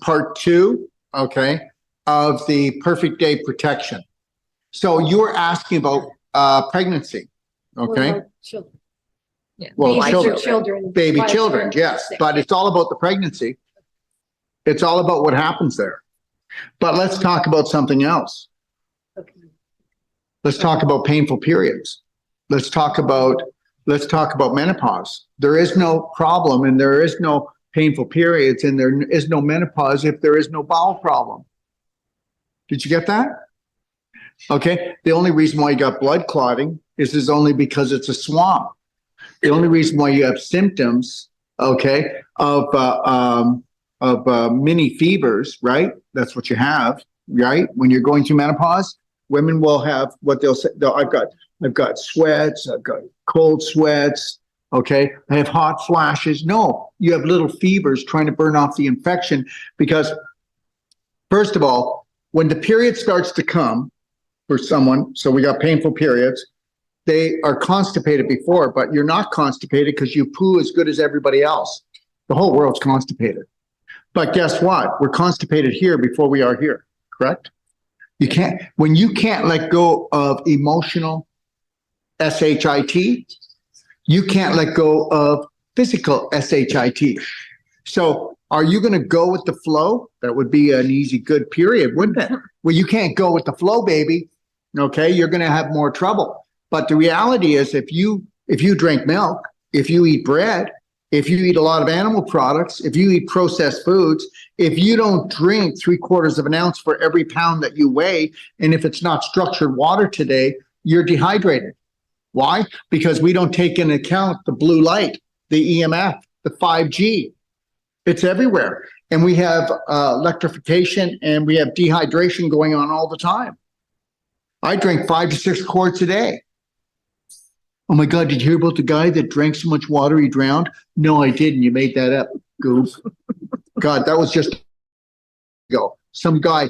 part 2, okay, of the perfect day protection. So you were asking about pregnancy, okay? Well, children. Yeah. Well, Children. baby children, yes, but it's all about the pregnancy. It's all about what happens there. But let's talk about something else. Okay. Let's talk about painful periods. Let's talk about menopause. There is no problem and there is no painful periods and there is no menopause if there is no bowel problem. Did you get that? Okay. The only reason why you got blood clotting is only because it's a swamp. The only reason why you have symptoms, okay, of mini fevers, right? That's what you have, right? When you're going through menopause, women will have what they'll say. I've got sweats. I've got cold sweats. Okay, I have hot flashes. No, you have little fevers trying to burn off the infection because, first of all, when the period starts to come for someone, so we got painful periods. They are constipated before, but you're not constipated because you poo as good as everybody else. The whole world's constipated. But guess what? We're constipated here before we are here, correct? When you can't let go of emotional SHIT, you can't let go of physical SHIT. So are you going to go with the flow? That would be an easy, good period, wouldn't it? Well, you can't go with the flow, baby. Okay, you're going to have more trouble. But the reality is if you drink milk, if you eat bread, if you eat a lot of animal products, if you eat processed foods, if you don't drink 3/4 of an ounce for every pound that you weigh, and if it's not structured water today, you're dehydrated. Why? Because we don't take into account the blue light, the EMF, the 5G. It's everywhere. And we have electrification and we have dehydration going on all the time. I drink 5 to 6 quarts a day. Oh my God, did you hear about the guy that drank so much water he drowned? No, I didn't. You made that up, goof. God, that was just ago. Some guy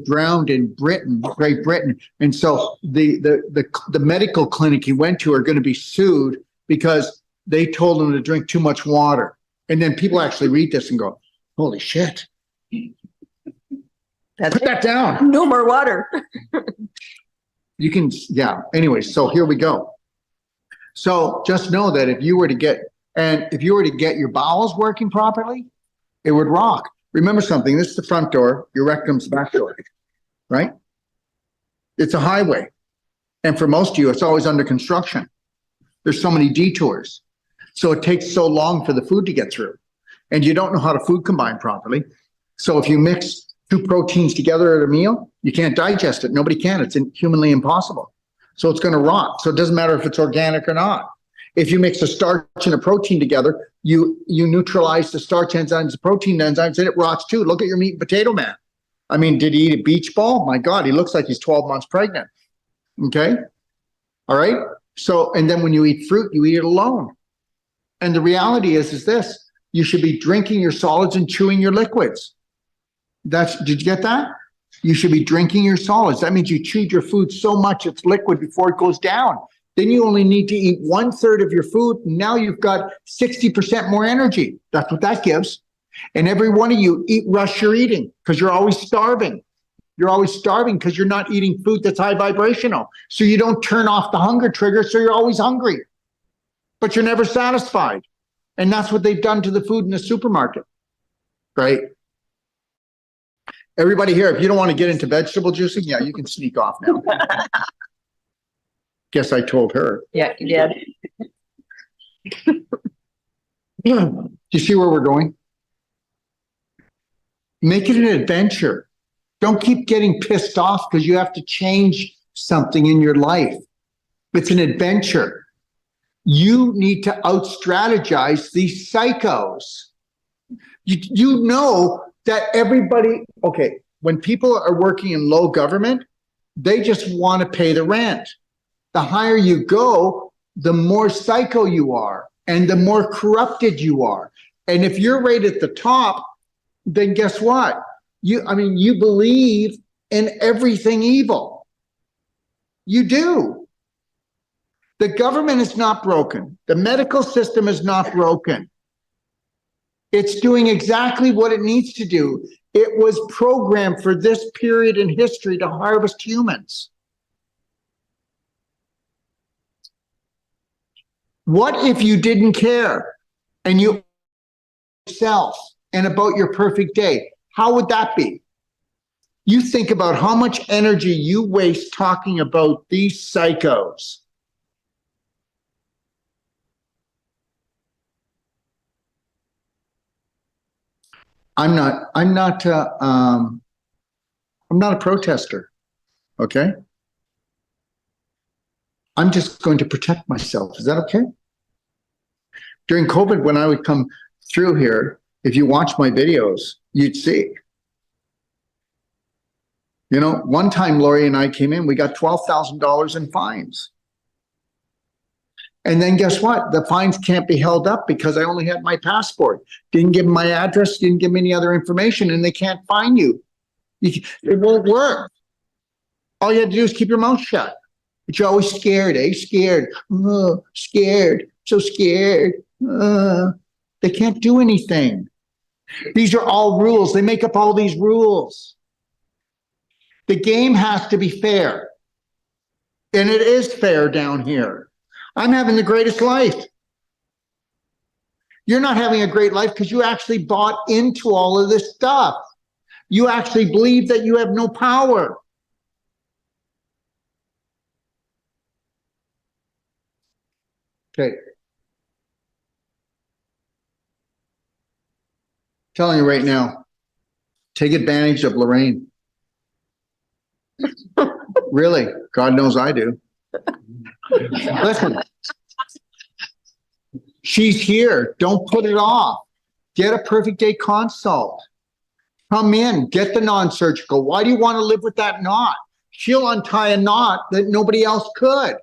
drowned in Britain, Great Britain. And so the medical clinic he went to are going to be sued because they told him to drink too much water. And then people actually read this and go, holy shit. Put that down. No more water. You can, yeah. Anyway, so here we go. So just know that if you were to get your bowels working properly, it would rock. Remember something, this is the front door, your rectum's the back door, right? It's a highway. And for most of you, it's always under construction. There's so many detours. So it takes so long for the food to get through. And you don't know how to food combine properly. So if you mix 2 proteins together at a meal, you can't digest it. Nobody can. It's humanly impossible. So it's going to rot. So it doesn't matter if it's organic or not. If you mix a starch and a protein together, you neutralize the starch enzymes, the protein enzymes, and it rots too. Look at your meat and potato man. I mean, did he eat a beach ball? My God, he looks like he's 12 months pregnant. Okay. All right. So, and then when you eat fruit, you eat it alone. And the reality is this, you should be drinking your solids and chewing your liquids. Did you get that? You should be drinking your solids. That means you chewed your food so much it's liquid before it goes down. Then you only need to eat 1/3 of your food. Now you've got 60% more energy. That's what that gives. And every one of you eat rush your eating because you're always starving. You're always starving because you're not eating food that's high vibrational. So you don't turn off the hunger trigger, so you're always hungry. But you're never satisfied. And that's what they've done to the food in the supermarket, right? Everybody here, if you don't want to get into vegetable juicing, yeah, you can sneak off now. Guess I told her. Yeah, you did. Do you see where we're going? Make it an adventure. Don't keep getting pissed off because you have to change something in your life. It's an adventure. You need to out-strategize these psychos. You know that everybody, okay, when people are working in low government, they just want to pay the rent. The higher you go, the more psycho you are and the more corrupted you are. And if you're right at the top, then guess what? You believe in everything evil. You do. The government is not broken. The medical system is not broken. It's doing exactly what it needs to do. It was programmed for this period in history to harvest humans. What if you didn't care and you yourself and about your perfect day? How would that be? You think about how much energy you waste talking about these psychos. I'm not a protester. Okay. I'm just going to protect myself. Is that okay? During COVID, when I would come through here, if you watch my videos, you'd see. You know, one time Lori and I came in, we got $12,000 in fines. And then guess what? The fines can't be held up because I only had my passport. Didn't give them my address, didn't give me any other information, and they can't fine you. It won't work. All you have to do is keep your mouth shut. But you're always scared, eh? Scared. Oh, scared. So scared. They can't do anything. These are all rules. They make up all these rules. The game has to be fair. And it is fair down here. I'm having the greatest life. You're not having a great life because you actually bought into all of this stuff. You actually believe that you have no power. Okay. Telling you right now, take advantage of Lorraine. Really, God knows I do. Listen, she's here. Don't put it off. Get a perfect day consult. Come in, get the non-surgical. Why do you want to live with that knot? She'll untie a knot that nobody else could.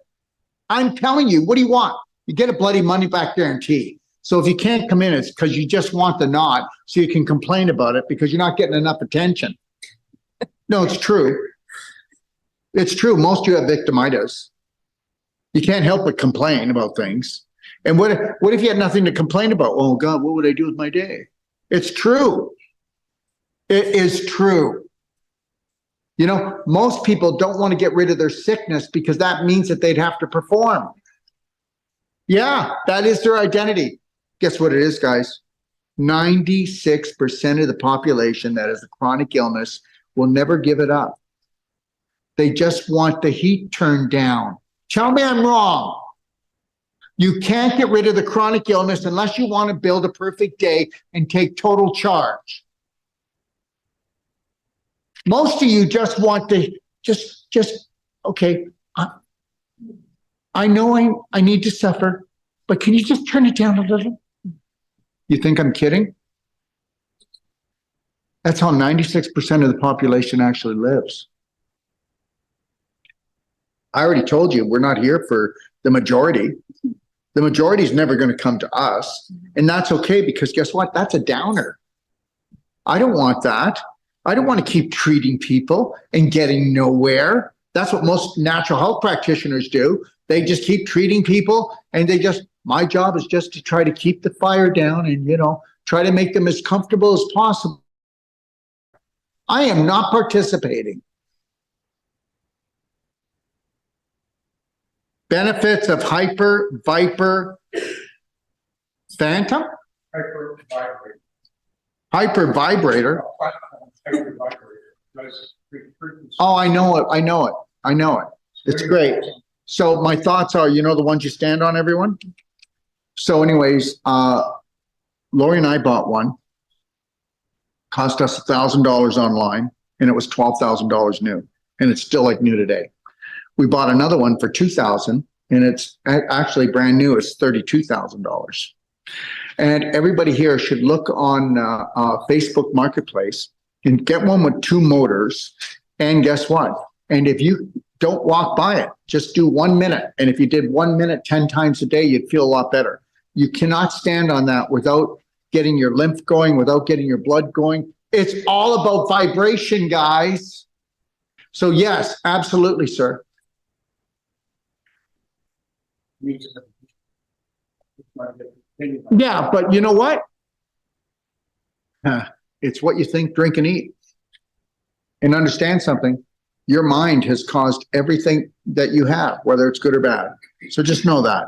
I'm telling you, what do you want? You get a bloody money back guarantee. So if you can't come in, it's because you just want the knot so you can complain about it because you're not getting enough attention. No, it's true. It's true. Most of you have victimitis. You can't help but complain about things. And what if you had nothing to complain about? Oh God, what would I do with my day? It's true. It is true. You know, most people don't want to get rid of their sickness because that means that they'd have to perform. Yeah, that is their identity. Guess what it is, guys? 96% of the population that has a chronic illness will never give it up. They just want the heat turned down. Tell me I'm wrong. You can't get rid of the chronic illness unless you want to build a perfect day and take total charge. Most of you just want to okay, I know I need to suffer, but can you just turn it down a little? You think I'm kidding? That's how 96% of the population actually lives. I already told you, we're not here for the majority. The majority is never going to come to us. And that's okay because guess what? That's a downer. I don't want that. I don't want to keep treating people and getting nowhere. That's what most natural health practitioners do. They just keep treating people and my job is just to try to keep the fire down and, you know, try to make them as comfortable as possible. I am not participating. Benefits of Hyper Viper Phantom? Hyper vibrator. Hyper vibrator. Hyper vibrator. Oh, I know it. I know it. I know it. It's great. So my thoughts are, you know, the ones you stand on, everyone? So anyways, Lori and I bought one. Cost us $1,000 online, and it was $12,000 new. And it's still like new today. We bought another one for $2,000, and it's actually brand new. It's $32,000. And everybody here should look on Facebook Marketplace and get one with 2 motors. And guess what? And if you don't walk by it, just do 1 minute. And if you did 1 minute 10 times a day, you'd feel a lot better. You cannot stand on that without getting your lymph going, without getting your blood going. It's all about vibration, guys. So yes, absolutely, sir. Yeah, but you know what? It's what you think, drink, and eat. And understand something, your mind has caused everything that you have, whether it's good or bad. So just know that.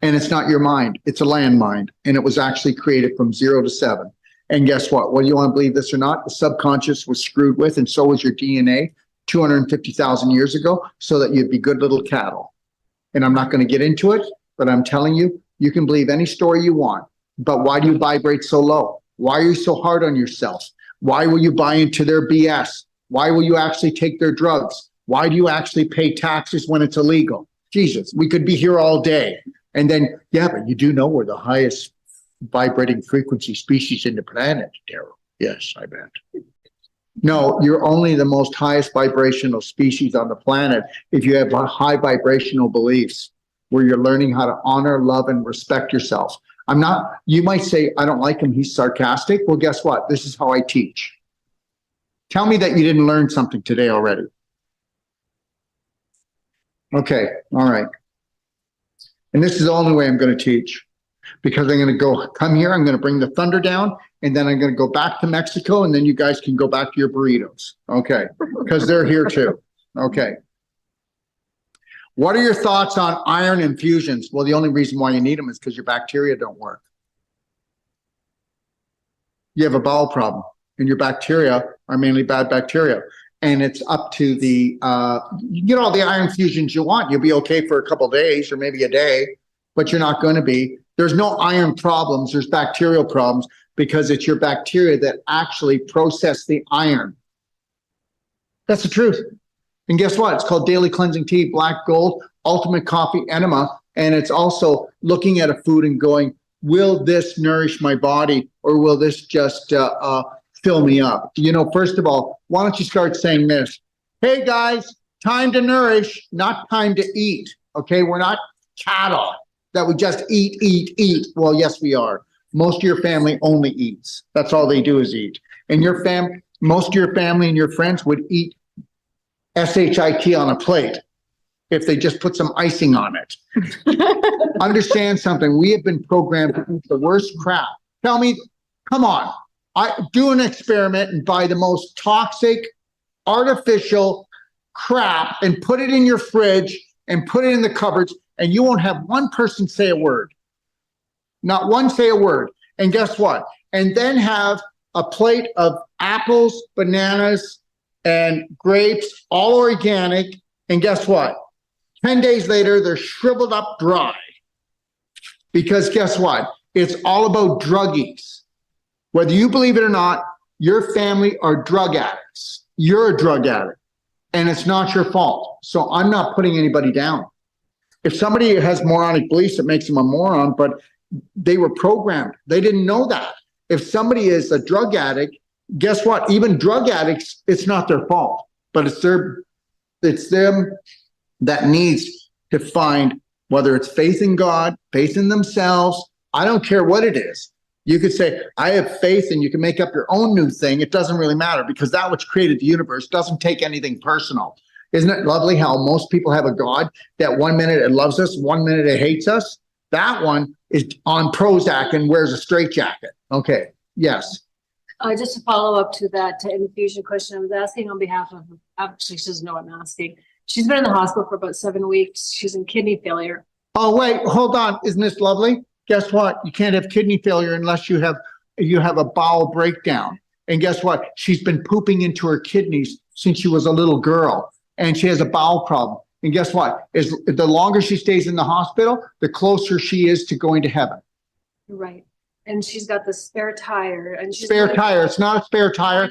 And it's not your mind, it's a landmine. And it was actually created from 0 to 7. And guess what? Whether you want to believe this or not, the subconscious was screwed with, and so was your DNA 250,000 years ago, so that you'd be good little cattle. And I'm not going to get into it, but I'm telling you, you can believe any story you want. But why do you vibrate so low? Why are you so hard on yourself? Why will you buy into their BS? Why will you actually take their drugs? Why do you actually pay taxes when it's illegal? Jesus, we could be here all day. And then, yeah, but you do know we're the highest vibrating frequency species in the planet, Daryl. Yes, I bet. No, you're only the most highest vibrational species on the planet if you have high vibrational beliefs where you're learning how to honor, love, and respect yourself. You might say, I don't like him, he's sarcastic. Well, guess what? This is how I teach. Tell me that you didn't learn something today already. Okay, all right. And this is the only way I'm going to teach, because I'm going to come here, I'm going to bring the thunder down, and then I'm going to go back to Mexico, and then you guys can go back to your burritos. Okay, because they're here too. Okay. What are your thoughts on iron infusions? Well, the only reason why you need them is because your bacteria don't work. You have a bowel problem, and your bacteria are mainly bad bacteria. And it's up to the, you get all the iron infusions you want. You'll be okay for a couple of days or maybe a day, but you're not going to be. There's no iron problems. There's bacterial problems, because it's your bacteria that actually process the iron. That's the truth. And guess what? It's called daily cleansing tea, black gold, ultimate coffee enema. And it's also looking at a food and going, will this nourish my body, or will this just fill me up? You know, first of all, why don't you start saying this? Hey guys, time to nourish, not time to eat. Okay, we're not cattle that we just eat. Well, yes, we are. Most of your family only eats. That's all they do is eat. And most of your family and your friends would eat SHIT on a plate if they just put some icing on it. Understand something. We have been programmed to eat the worst crap. Tell me, come on. Do an experiment and buy the most toxic, artificial crap and put it in your fridge and put it in the cupboards, and you won't have one person say a word. Not one say a word. And guess what? And then have a plate of apples, bananas, and grapes, all organic. And guess what? 10 days later, they're shriveled up dry. Because guess what? It's all about druggies. Whether you believe it or not, your family are drug addicts. You're a drug addict, and it's not your fault. So I'm not putting anybody down. If somebody has moronic beliefs, it makes them a moron, but they were programmed. They didn't know that. If somebody is a drug addict, guess what? Even drug addicts, it's not their fault, but it's them that needs to find, whether it's faith in God, faith in themselves. I don't care what it is. You could say, I have faith, and you can make up your own new thing. It doesn't really matter, because that which created the universe doesn't take anything personal. Isn't it lovely how most people have a God that 1 minute it loves us, 1 minute it hates us? That one is on Prozac and wears a straitjacket. Okay, yes. Just to follow up to that infusion question, I was asking on behalf of, actually she doesn't know what I'm asking. She's been in the hospital for about 7 weeks. She's in kidney failure. Oh, wait, hold on. Isn't this lovely? Guess what? You can't have kidney failure unless you have a bowel breakdown. And guess what? She's been pooping into her kidneys since she was a little girl, and she has a bowel problem. And guess what? The longer she stays in the hospital, the closer she is to going to heaven. Right. And she's got the spare tire. And she's spare tire. It's not a spare tire.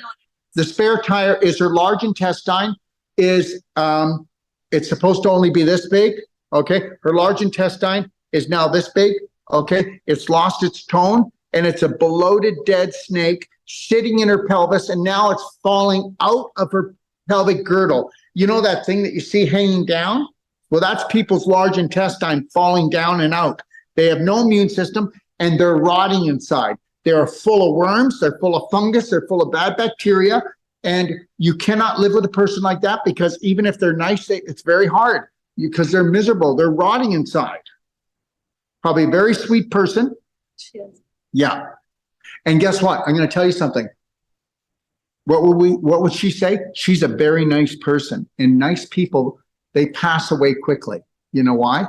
The spare tire is her large intestine is, it's supposed to only be this big. Okay. Her large intestine is now this big. Okay. It's lost its tone, and it's a bloated dead snake sitting in her pelvis. And now it's falling out of her pelvic girdle. You know that thing that you see hanging down? Well, that's people's large intestine falling down and out. They have no immune system, and they're rotting inside. They're full of worms. They're full of fungus. They're full of bad bacteria. And you cannot live with a person like that, because even if they're nice, it's very hard because they're miserable. They're rotting inside. Probably a very sweet person. She is. Yeah. And guess what? I'm going to tell you something. What would she say? She's a very nice person, and nice people, they pass away quickly. You know why?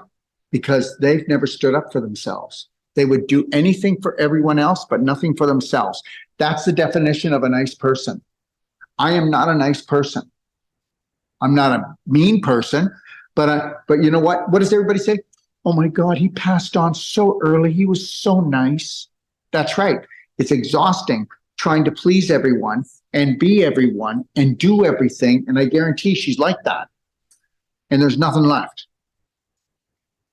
Because they've never stood up for themselves. They would do anything for everyone else, but nothing for themselves. That's the definition of a nice person. I am not a nice person. I'm not a mean person, but you know what? What does everybody say? Oh my God, he passed on so early. He was so nice. That's right. It's exhausting trying to please everyone and be everyone and do everything. And I guarantee she's like that. And there's nothing left.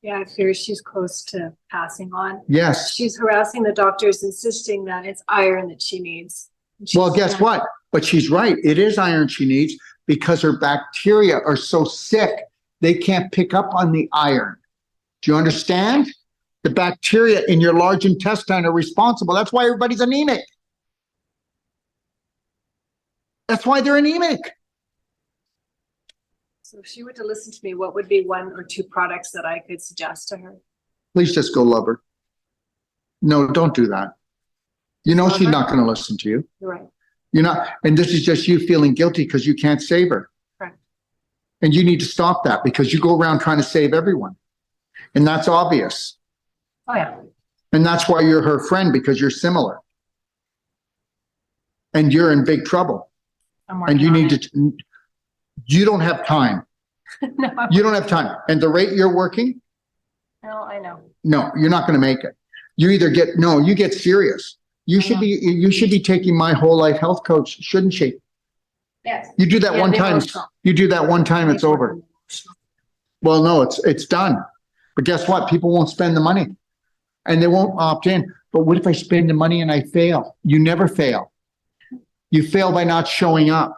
Yeah, I fear she's close to passing on. Yes. She's harassing the doctors, insisting that it's iron that she needs. Well, guess what? But she's right. It is iron she needs because her bacteria are so sick, they can't pick up on the iron. Do you understand? The bacteria in your large intestine are responsible. That's why everybody's anemic. That's why they're anemic. So if she were to listen to me, what would be 1 or 2 products that I could suggest to her? Please just go love her. No, don't do that. You know she's not going to listen to you. You're right. You're not, and this is just you feeling guilty because you can't save her. Correct. And you need to stop that because you go around trying to save everyone. And that's obvious. Oh, yeah. And that's why you're her friend, because you're similar. And you're in big trouble. And you need to, you don't have time. No, You don't have time. And the rate you're working, no, I know. no, you're not going to make it. You either get, no, you get serious. You should be taking my whole life health coach, shouldn't she? Yes. You do that one time, you do that one time, it's over. Well, no, it's done. But guess what? People won't spend the money and they won't opt in. But what if I spend the money and I fail? You never fail. You fail by not showing up.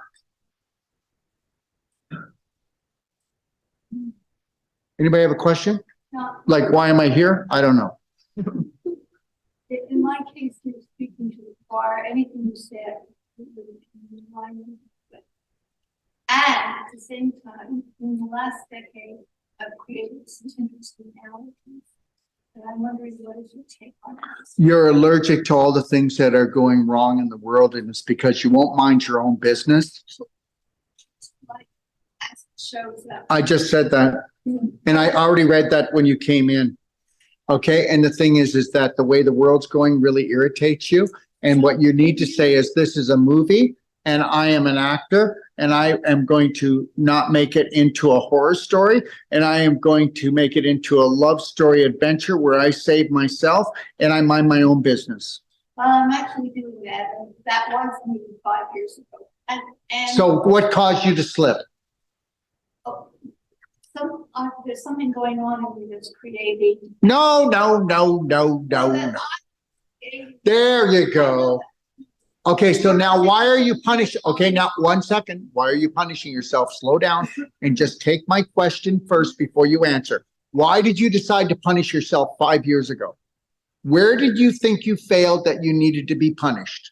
Anybody have a question? No. Like, why am I here? I don't know. In my case, you're speaking to the bar, anything you said. And at the same time, in the last decade, I've created some interesting allergies. And I'm wondering, what is your take on this? You're allergic to all the things that are going wrong in the world, and it's because you won't mind your own business. Like, as it shows that. I just said that, and I already read that when you came in. Okay, and the thing is that the way the world's going really irritates you. And what you need to say is, this is a movie, and I am an actor, and I am going to not make it into a horror story, and I am going to make it into a love story adventure where I save myself and I mind my own business. Well, I'm actually doing that, and that was me 5 years ago. And So what caused you to slip? there's something going on in me that's creating. No. There you go. Okay, so now why are you punished? Okay, now 1 second. Why are you punishing yourself? Slow down and just take my question first before you answer. Why did you decide to punish yourself 5 years ago? Where did you think you failed that you needed to be punished?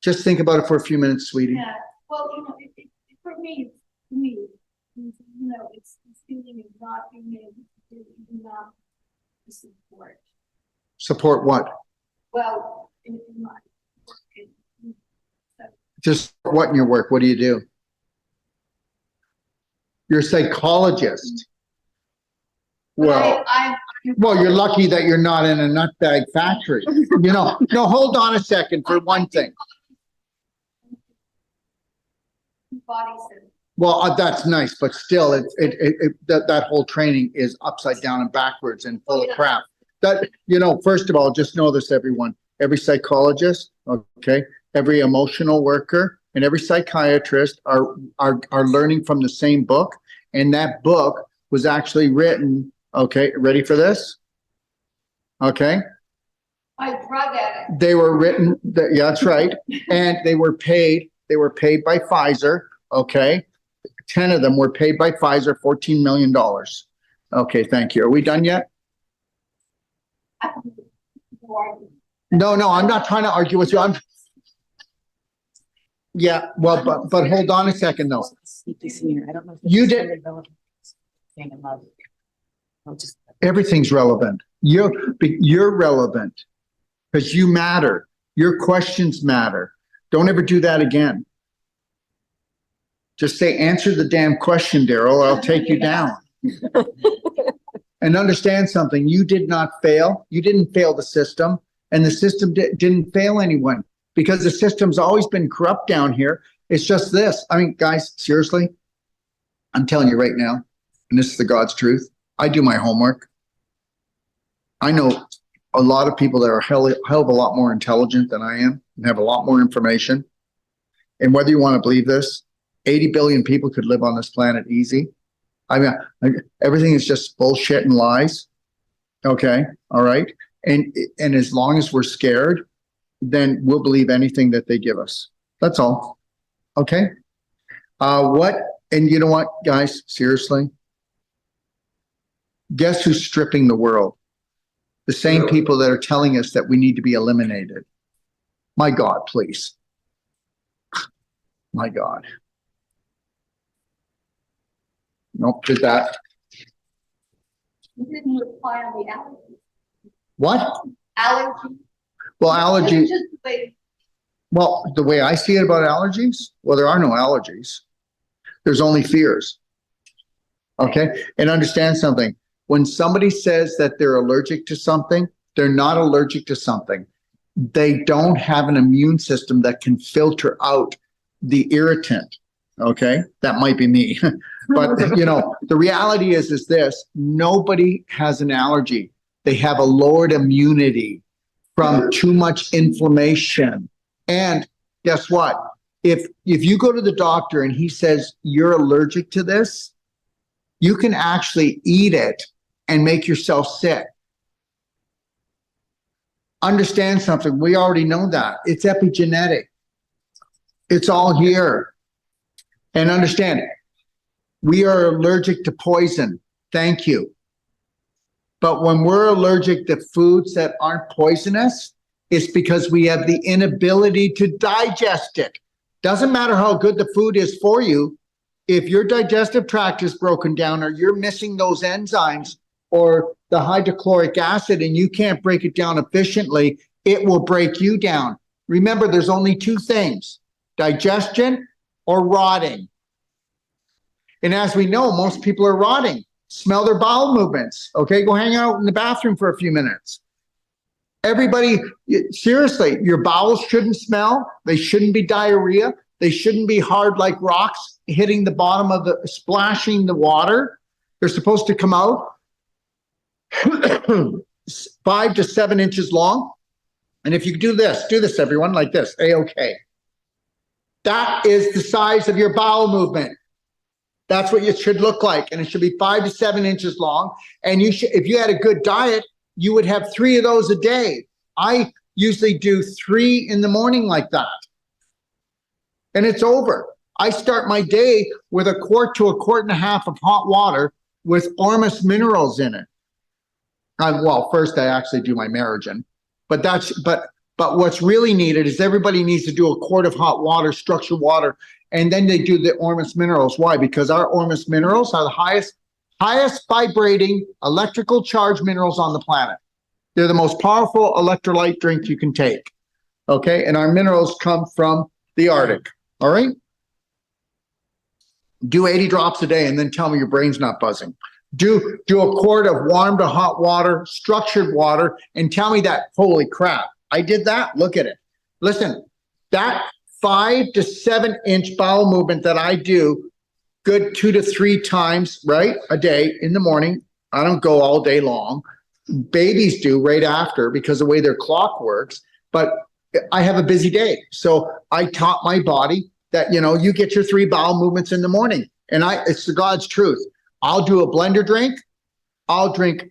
Just think about it for a few minutes, sweetie. Yeah, well, for me, it's this feeling of not being able to do enough to support. Support what? Well, in my work. Just what in your work? What do you do? You're a psychologist. Well, well, you're lucky that you're not in a nutbag factory. No, hold on a second for one thing. Well, that's nice, but still, that whole training is upside down and backwards and full of crap. That, first of all, just know this, everyone. Every psychologist, okay, every emotional worker, and every psychiatrist are learning from the same book, and that book was actually written. Okay, ready for this? Okay. Drug addict. They were written. Yeah, that's right, and they were paid. They were paid by Pfizer. Okay, 10 of them were paid by Pfizer, $14 million. Okay, thank you. Are we done yet? No, I'm not trying to argue with you. Yeah, well, but hold on a second though. You did. Everything's relevant. You're relevant. because you matter. Your questions matter. Don't ever do that again. Just say, answer the damn question, Daryl, or I'll take you down. And understand something, you did not fail. You didn't fail the system, and the system didn't fail anyone, because the system's always been corrupt down here. It's just this. I mean, guys, seriously, I'm telling you right now, and this is the God's truth, I do my homework. I know a lot of people that are hell of a lot more intelligent than I am and have a lot more information. And whether you want to believe this, 80 billion people could live on this planet easy. I mean, everything is just bullshit and lies. Okay, all right. And as long as we're scared, then we'll believe anything that they give us. That's all. Okay. And you know what, guys? Seriously, guess who's stripping the world? The same people that are telling us that we need to be eliminated. My God, please. My God. Nope, did that. You didn't reply on the allergy. What? Allergy. Well, allergy. Just like, Well, the way I see it about allergies, well, there are no allergies. There's only fears. Okay? And understand something. When somebody says that they're allergic to something, they're not allergic to something. They don't have an immune system that can filter out the irritant. Okay? That might be me. But, you know, the reality is this, nobody has an allergy. They have a lowered immunity from too much inflammation. And guess what? If you go to the doctor and he says you're allergic to this, you can actually eat it and make yourself sick. Understand something. We already know that. It's epigenetic. It's all here. And understand, we are allergic to poison. Thank you. But when we're allergic to foods that aren't poisonous, it's because we have the inability to digest it. Doesn't matter how good the food is for you. If your digestive tract is broken down, or you're missing those enzymes or the hydrochloric acid and you can't break it down efficiently, it will break you down. Remember, there's only two things: digestion or rotting. And as we know, most people are rotting. Smell their bowel movements. Okay, go hang out in the bathroom for a few minutes. Everybody, seriously, your bowels shouldn't smell. They shouldn't be diarrhea. They shouldn't be hard like rocks hitting the bottom of the, splashing the water. They're supposed to come out 5 to 7 inches long. And if you do this, everyone, like this, A-OK. That is the size of your bowel movement. That's what it should look like. And it should be 5 to 7 inches long. And you should, if you had a good diet, you would have 3 of those a day. I usually do 3 in the morning like that. And it's over. I start my day with 1/4 to 1.5 quarts of hot water with Ormus minerals in it. Well, first I actually do my Merigen, but what's really needed is everybody needs to do 1 quart of hot water, structured water, and then they do the Ormus minerals. Why? Because our Ormus minerals are the highest vibrating electrical charge minerals on the planet. They're the most powerful electrolyte drink you can take. Okay, and our minerals come from the Arctic. All right. Do 80 drops a day and then tell me your brain's not buzzing. Do 1 quart of warm to hot water, structured water, and tell me that, holy crap, I did that. Look at it. Listen, that 5 to 7 inch bowel movement that I do, good 2 to 3 times, right, a day in the morning. I don't go all day long. Babies do right after because of the way their clock works. But I have a busy day. So I taught my body that, you know, you get your 3 bowel movements in the morning. And it's the God's truth. I'll do a blender drink. I'll drink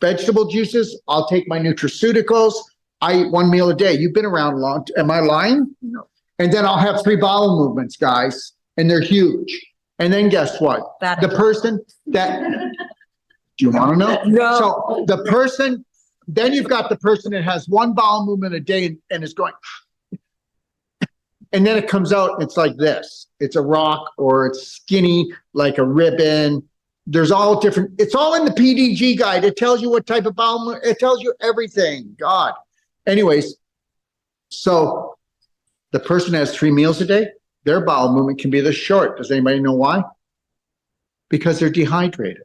vegetable juices. I'll take my nutraceuticals. I eat 1 meal a day. You've been around long. Am I lying? No. And then I'll have 3 bowel movements, guys. And they're huge. And then guess what? The person that, do you want to know? No. So the person, then you've got the person that has 1 bowel movement a day and is going, and then it comes out, it's like this. It's a rock or it's skinny like a ribbon. There's all different, it's all in the PDG guide. It tells you what type of bowel, it tells you everything. God. Anyways, so the person has 3 meals a day, their bowel movement can be this short. Does anybody know why? Because they're dehydrated.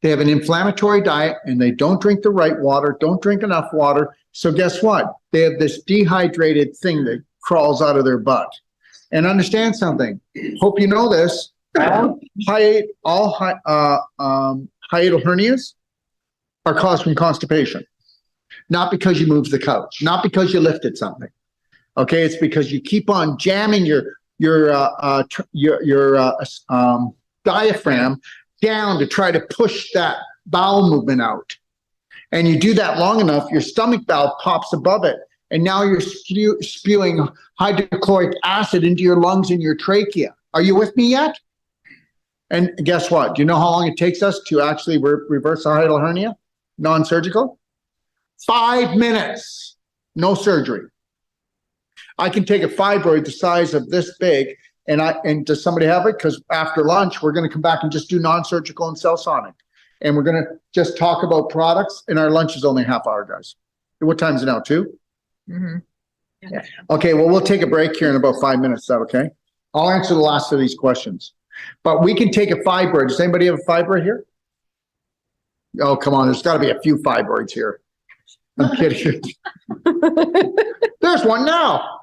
They have an inflammatory diet and they don't drink the right water, don't drink enough water. So guess what? They have this dehydrated thing that crawls out of their butt. And understand something. Hope you know this. All hiatal hernias are caused from constipation. Not because you moved the couch, not because you lifted something. Okay, it's because you keep on jamming your diaphragm down to try to push that bowel movement out. And you do that long enough, your stomach valve pops above it. And now you're spewing hydrochloric acid into your lungs and your trachea. Are you with me yet? And guess what? Do you know how long it takes us to actually reverse a hiatal hernia? Non-surgical? 5 minutes. No surgery. I can take a fibroid the size of this big, and does somebody have it? Because after lunch, we're going to come back and just do non-surgical and cell sonic. And we're going to just talk about products, and our lunch is only a half hour, guys. What time is it now, 2? Mhm. Yeah. Okay, well, we'll take a break here in about 5 minutes. Is that okay? I'll answer the last of these questions. But we can take a fibroid. Does anybody have a fibroid here? Oh, come on. There's got to be a few fibroids here. I'm kidding. There's one now.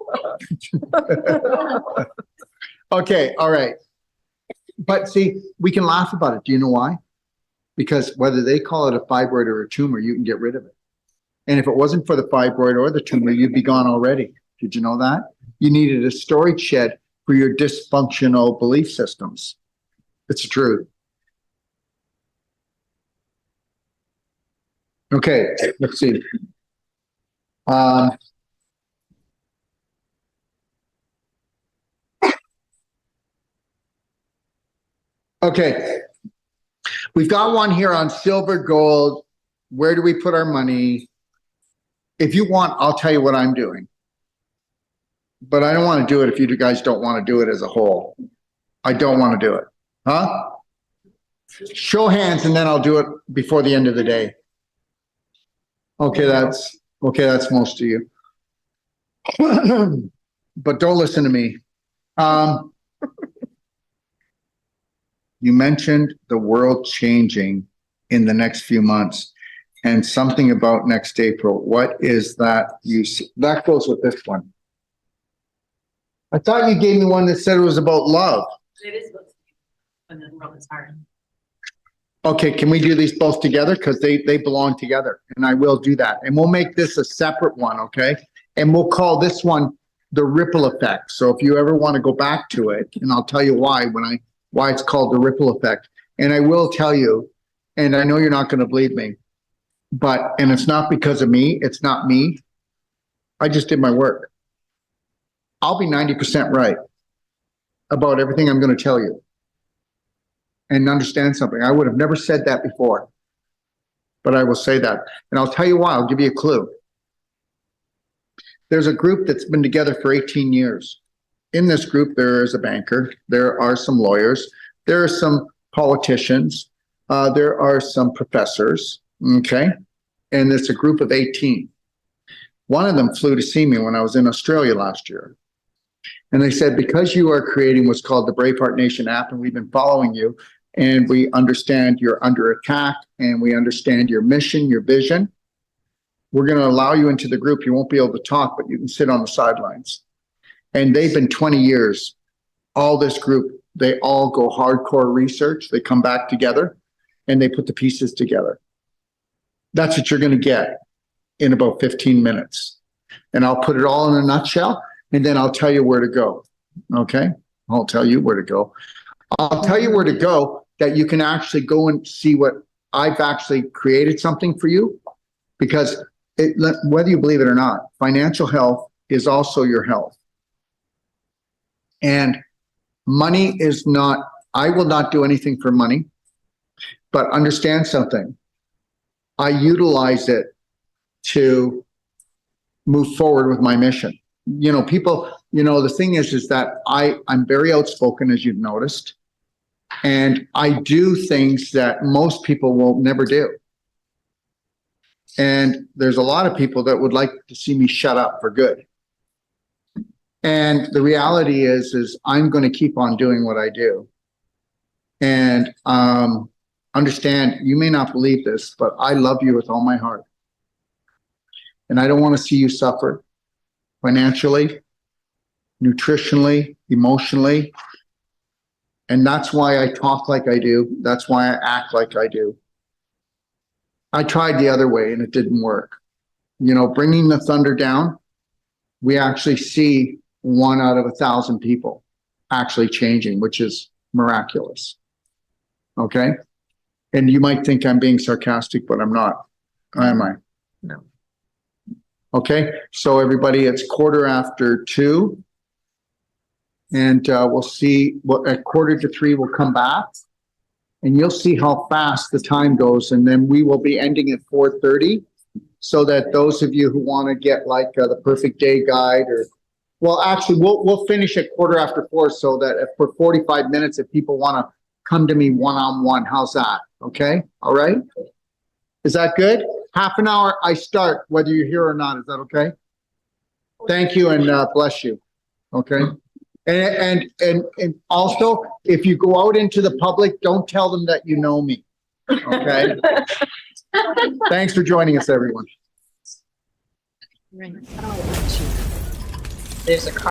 Okay, all right. But see, we can laugh about it. Do you know why? Because whether they call it a fibroid or a tumor, you can get rid of it. And if it wasn't for the fibroid or the tumor, you'd be gone already. Did you know that? You needed a storage shed for your dysfunctional belief systems. It's the truth. Okay, let's see. Okay, we've got one here on silver, gold. Where do we put our money? If you want, I'll tell you what I'm doing. But I don't want to do it if you guys don't want to do it as a whole. I don't want to do it. Huh? Show hands and then I'll do it before the end of the day. Okay, that's most of you. But don't listen to me. You mentioned the world changing in the next few months and something about next April. What is that you see? That goes with this one. I thought you gave me one that said it was about love. It is supposed to be when the world is hard. Okay, can we do these both together? Because they belong together, and I will do that. And we'll make this a separate one, okay? And we'll call this one the ripple effect. So if you ever want to go back to it, and I'll tell you why it's called the ripple effect. And I will tell you, and I know you're not going to believe me, and it's not because of me, it's not me. I just did my work. I'll be 90% right about everything I'm going to tell you. And understand something. I would have never said that before, but I will say that. And I'll tell you why. I'll give you a clue. There's a group that's been together for 18 years. In this group, there is a banker. There are some lawyers. There are some politicians. There are some professors. Okay. And it's a group of 18. One of them flew to see me when I was in Australia last year. And they said, because you are creating what's called the Braveheart Nation app, and we've been following you, and we understand you're under attack, and we understand your mission, your vision, we're going to allow you into the group. You won't be able to talk, but you can sit on the sidelines. And they've been 20 years. All this group, they all go hardcore research. They come back together, and they put the pieces together. That's what you're going to get in about 15 minutes. And I'll put it all in a nutshell. And then I'll tell you where to go. Okay? I'll tell you where to go. I'll tell you where to go that you can actually go and see what I've actually created something for you. Because whether you believe it or not, financial health is also your health. And money is not, I will not do anything for money. But understand something. I utilize it to move forward with my mission. You know, people, the thing is that I'm very outspoken, as you've noticed. And I do things that most people will never do. And there's a lot of people that would like to see me shut up for good. And the reality is I'm going to keep on doing what I do. And understand, you may not believe this, but I love you with all my heart. And I don't want to see you suffer financially, nutritionally, emotionally. And that's why I talk like I do. That's why I act like I do. I tried the other way and it didn't work. You know, bringing the thunder down, we actually see 1 out of 1,000 people actually changing, which is miraculous. Okay? And you might think I'm being sarcastic, but I'm not. Am I? No. Okay, so everybody, it's 2:15. And we'll see what at 2:45 we'll come back. And you'll see how fast the time goes. And then we will be ending at 4:30. So that those of you who want to get like the perfect day guide or, well, actually we'll finish at 4:15 so that if for 45 minutes, if people want to come to me one-on-one, how's that? Okay, all right? Is that good? Half an hour, I start, whether you're here or not. Is that okay? Thank you and bless you. Okay. And also, if you go out into the public, don't tell them that you know me. Okay. Thanks for joining us, everyone. There's a car.